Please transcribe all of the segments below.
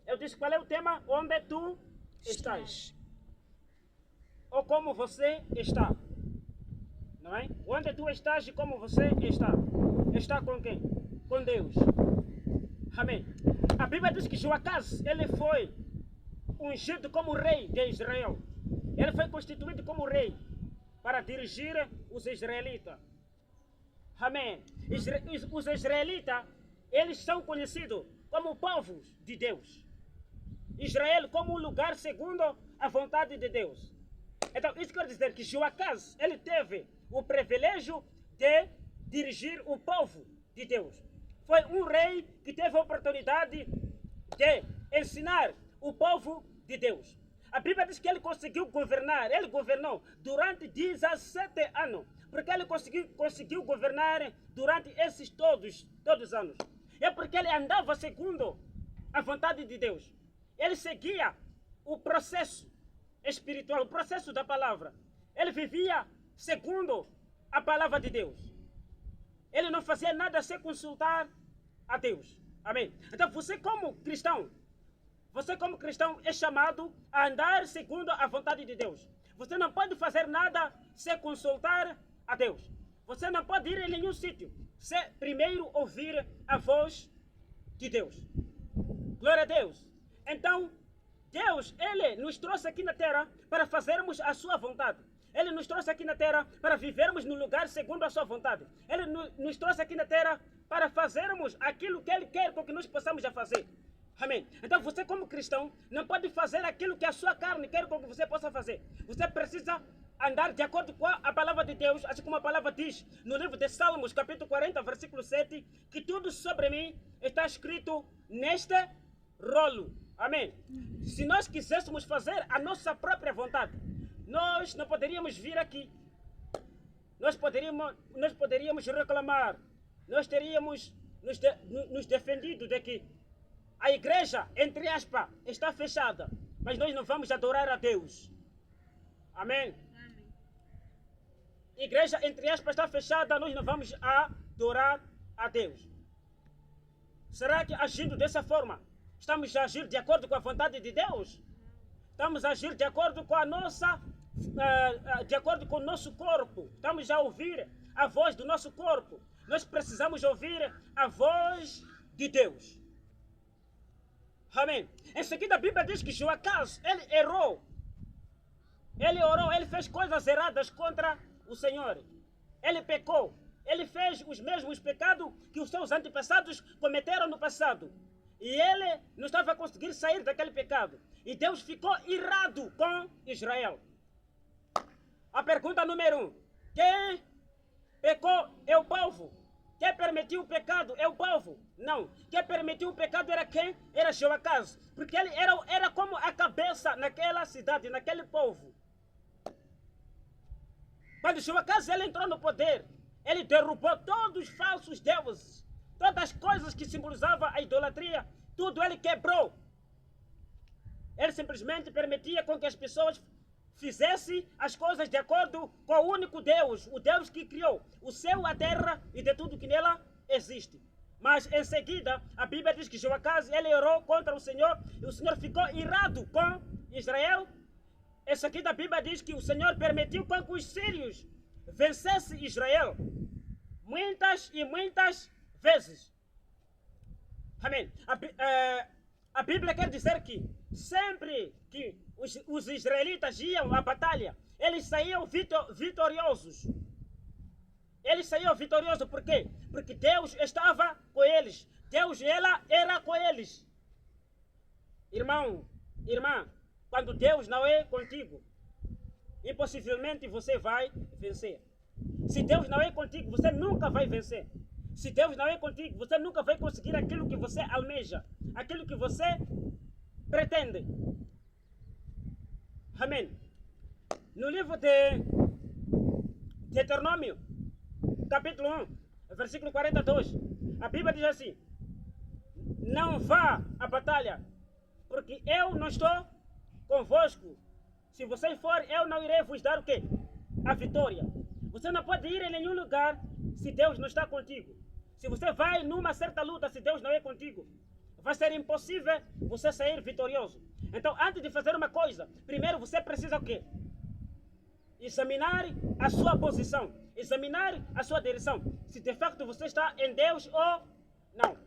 Eu disse qual é o tema? Onde tu estás? Ou como você está? Não é? Onde tu estás e como você está? Está com quem? Com Deus. Amém. A Bíblia diz que Joacás, ele foi ungido como rei de Israel. Ele foi constituído como rei para dirigir os israelitas. Amém. Os israelitas, eles são conhecidos como povos de Deus. Israel como um lugar segundo a vontade de Deus. Então, isso quer dizer que Joacás, ele teve o privilégio de dirigir o povo de Deus. Foi um rei que teve a oportunidade de ensinar o povo de Deus. A Bíblia diz que ele conseguiu governar, ele governou durante 17 anos, porque ele conseguiu governar durante esses todos os anos. É porque ele andava segundo a vontade de Deus. Ele seguia o processo espiritual, o processo da palavra. Ele vivia segundo a palavra de Deus. Ele não fazia nada sem consultar a Deus. Amém. Então você como cristão é chamado a andar segundo a vontade de Deus. Você não pode fazer nada sem consultar a Deus. Você não pode ir em nenhum sítio sem primeiro ouvir a voz de Deus. Glória a Deus. Então, Deus, Ele nos trouxe aqui na terra para fazermos a sua vontade. Ele nos trouxe aqui na terra para vivermos no lugar segundo a sua vontade. Ele nos trouxe aqui na terra para fazermos aquilo que Ele quer com que nós possamos já fazer. Amém. Então você como cristão não pode fazer aquilo que a sua carne quer com que você possa fazer. Você precisa andar de acordo com a palavra de Deus, assim como a palavra diz no livro de Salmos, capítulo 40, versículo 7, que tudo sobre mim está escrito neste rolo. Amém. Se nós quiséssemos fazer a nossa própria vontade, nós não poderíamos vir aqui. Nós poderíamos reclamar. Nós teríamos nos defendido de que a igreja, entre aspas, está fechada, mas nós não vamos adorar a Deus. Amém? Amém. Igreja, entre aspas, está fechada, nós não vamos adorar a Deus. Será que agindo dessa forma, estamos a agir de acordo com a vontade de Deus? Estamos a agir de acordo com a nossa, de acordo com o nosso corpo. Estamos a ouvir a voz do nosso corpo. Nós precisamos ouvir a voz de Deus. Amém. Em seguida a Bíblia diz que Joacás, ele errou. Ele orou, ele fez coisas erradas contra o Senhor. Ele pecou. Ele fez os mesmos pecados que os seus antepassados cometeram no passado. E ele não estava a conseguir sair daquele pecado. E Deus ficou irado com Israel. A pergunta número 1. Quem pecou é o povo. Quem permitiu o pecado é o povo? Não. Quem permitiu o pecado era quem? Era Joacás. Porque ele era como a cabeça naquela cidade, naquele povo. Quando Joacás ele entrou no poder, ele derrubou todos os falsos deuses. Todas as coisas que simbolizavam a idolatria, tudo ele quebrou. Ele simplesmente permitia com que as pessoas fizessem as coisas de acordo com o único Deus, o Deus que criou o céu, a terra e de tudo que nela existe. Mas em seguida, a Bíblia diz que Joacás ele orou contra o Senhor e o Senhor ficou irado com Israel. Em seguida, a Bíblia diz que o Senhor permitiu com que os sírios vencessem Israel muitas e muitas vezes. Amém. A Bíblia quer dizer que sempre que os israelitas iam à batalha, eles saíam vitoriosos. Eles saíam vitoriosos por quê? Porque Deus estava com eles. Deus era com eles. Irmão, irmã, quando Deus não é contigo, impossivelmente você vai vencer. Se Deus não é contigo, você nunca vai vencer. Se Deus não é contigo, você nunca vai conseguir aquilo que você almeja, aquilo que você pretende. Amém. No livro de Deuteronômio, capítulo 1, versículo 42, a Bíblia diz assim: não vá à batalha, porque eu não estou convosco. Se você for, eu não irei vos dar o quê? A vitória. Você não pode ir em nenhum lugar se Deus não está contigo. Se você vai numa certa luta, se Deus não é contigo, vai ser impossível você sair vitorioso. Então, antes de fazer uma coisa, primeiro você precisa o quê? Examinar a sua posição, examinar a sua direção, se de facto você está em Deus ou não.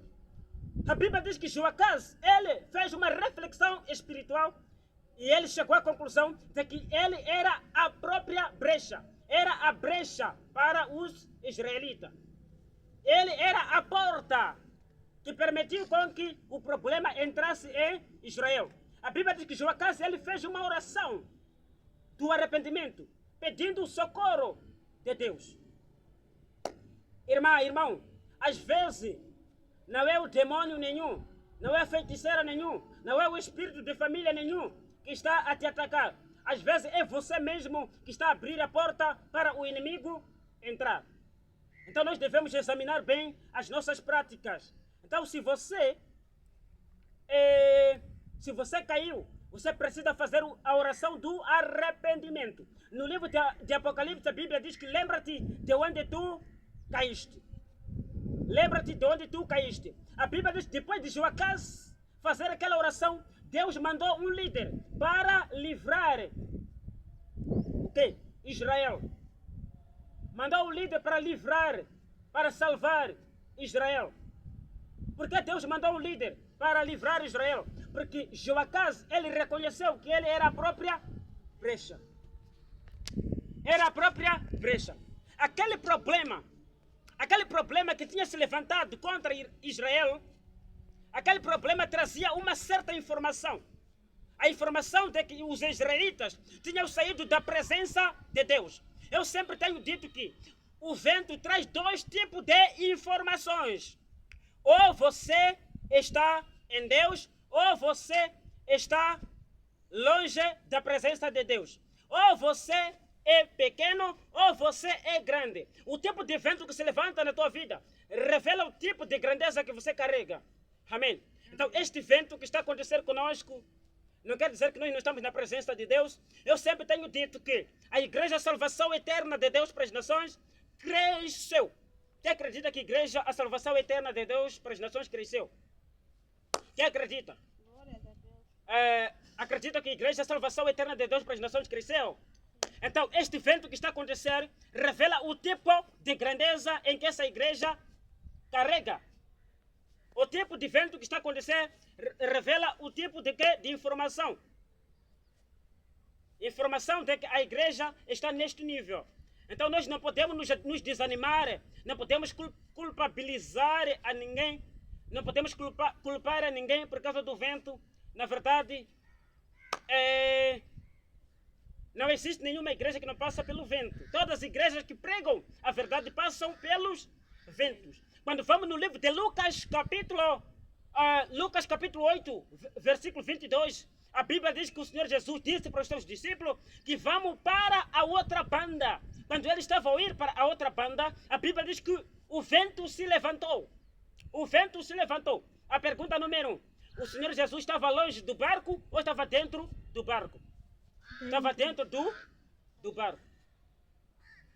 A Bíblia diz que Joacás, ele fez uma reflexão espiritual e ele chegou à conclusão de que ele era a própria brecha, era a brecha para os israelitas. Ele era a porta que permitiu com que o problema entrasse em Israel. A Bíblia diz que Joacás, ele fez uma oração do arrependimento, pedindo o socorro de Deus. Irmão, às vezes não é o demônio nenhum, não é a feiticeira nenhum, não é o espírito de família nenhum que está a te atacar. Às vezes é você mesmo que está a abrir a porta para o inimigo entrar. Então nós devemos examinar bem as nossas práticas. Então se você caiu, você precisa fazer a oração do arrependimento. No livro de Apocalipse, a Bíblia diz que lembra-te de onde tu caíste. Lembra-te de onde tu caíste. A Bíblia diz que depois de Joacás fazer aquela oração, Deus mandou um líder para livrar Israel. Mandou um líder para livrar, para salvar Israel. Por que Deus mandou um líder para livrar Israel? Porque Joacás, ele reconheceu que ele era a própria brecha. Era a própria brecha. Aquele problema que tinha se levantado contra Israel, aquele problema trazia uma certa informação. A informação de que os israelitas tinham saído da presença de Deus. Eu sempre tenho dito que o vento traz dois tipos de informações. Ou você está em Deus, ou você está longe da presença de Deus. Ou você é pequeno, ou você é grande. O tipo de vento que se levanta na tua vida revela o tipo de grandeza que você carrega. Amém? Então, este vento que está acontecendo conosco não quer dizer que nós não estamos na presença de Deus. Eu sempre tenho dito que a Igreja Salvação Eterna de Deus para as Nações cresceu. Quem acredita que a Igreja a Salvação Eterna de Deus para as Nações cresceu? Quem acredita? Acredita que a Igreja a Salvação Eterna de Deus para as Nações cresceu? Então, este evento que está acontecendo revela o tipo de grandeza em que essa igreja carrega. O tipo de evento que está acontecendo revela o tipo de informação. Informação de que a igreja está neste nível. Então nós não podemos nos desanimar, não podemos culpabilizar a ninguém, não podemos culpar a ninguém por causa do vento. Na verdade, não existe nenhuma igreja que não passa pelo vento. Todas as igrejas que pregam a verdade passam pelos ventos. Quando vamos no livro de Lucas, capítulo 8, versículo 22, a Bíblia diz que o Senhor Jesus disse para os seus discípulos que vamos para a outra banda. Quando ele estava a ir para a outra banda, a Bíblia diz que o vento se levantou. O vento se levantou. A pergunta número 1. O Senhor Jesus estava longe do barco ou estava dentro do barco? Estava dentro do barco.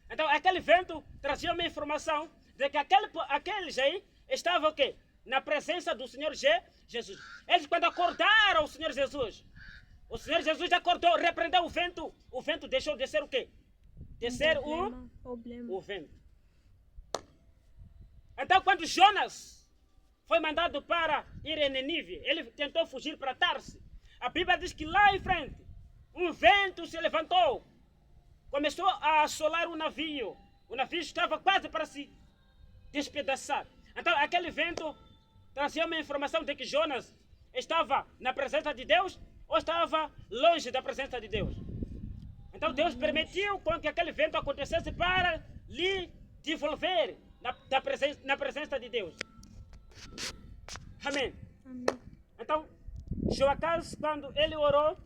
Então aquele vento trazia uma informação de que aqueles aí estavam o quê? Na presença do Senhor Jesus. Eles quando acordaram o Senhor Jesus acordou, repreendeu o vento deixou de ser o quê? De ser o vento. Então quando Jonas foi mandado para ir a Nínive, ele tentou fugir para Tarse. A Bíblia diz que lá em frente, um vento se levantou, começou a assolar o navio. O navio estava quase para se despedaçar. Então aquele vento trazia uma informação de que Jonas estava na presença de Deus ou estava longe da presença de Deus. Então Deus permitiu com que aquele vento acontecesse para lhe devolver na presença de Deus. Amém. Então Joacás, quando ele orou,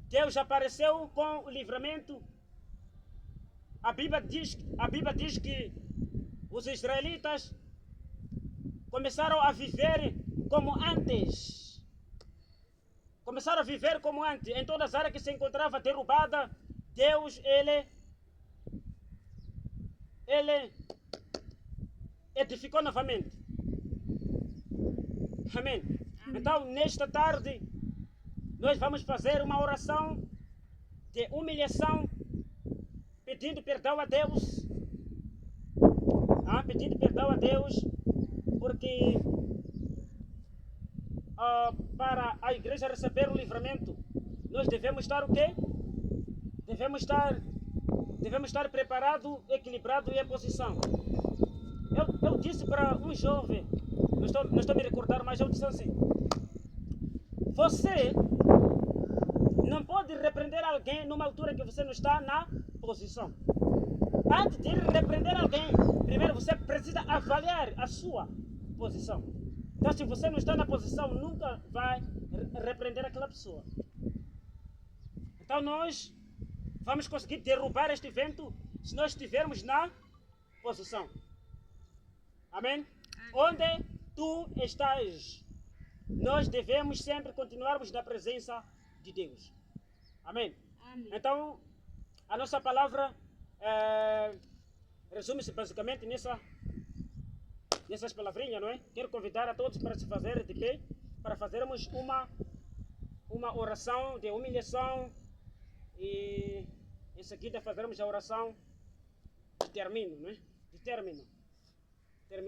Deus apareceu com o livramento. A Bíblia diz que os israelitas começaram a viver como antes. Começaram a viver como antes. Em todas as áreas que se encontrava derrubada, Deus, ele edificou novamente. Amém. Então, nesta tarde, nós vamos fazer uma oração de humilhação, pedindo perdão a Deus. Pedindo perdão a Deus, porque para a igreja receber o livramento, nós devemos estar o quê? Devemos estar preparado, equilibrado e em posição. Eu disse para um jovem, não estou a me recordar, mas eu disse assim: você não pode repreender alguém numa altura que você não está na posição. Antes de repreender alguém, primeiro você precisa avaliar a sua posição. Então, se você não está na posição, nunca vai repreender aquela pessoa. Então, nós vamos conseguir derrubar este vento se nós estivermos na posição. Amém? Onde tu estás, nós devemos sempre continuarmos na presença de Deus. Amém? Amém. Então, a nossa palavra resume-se basicamente nessas palavrinhas, não é? Quero convidar a todos para se fazer de pé, para fazermos uma oração de humilhação e em seguida fazermos a oração de término, não é? De término.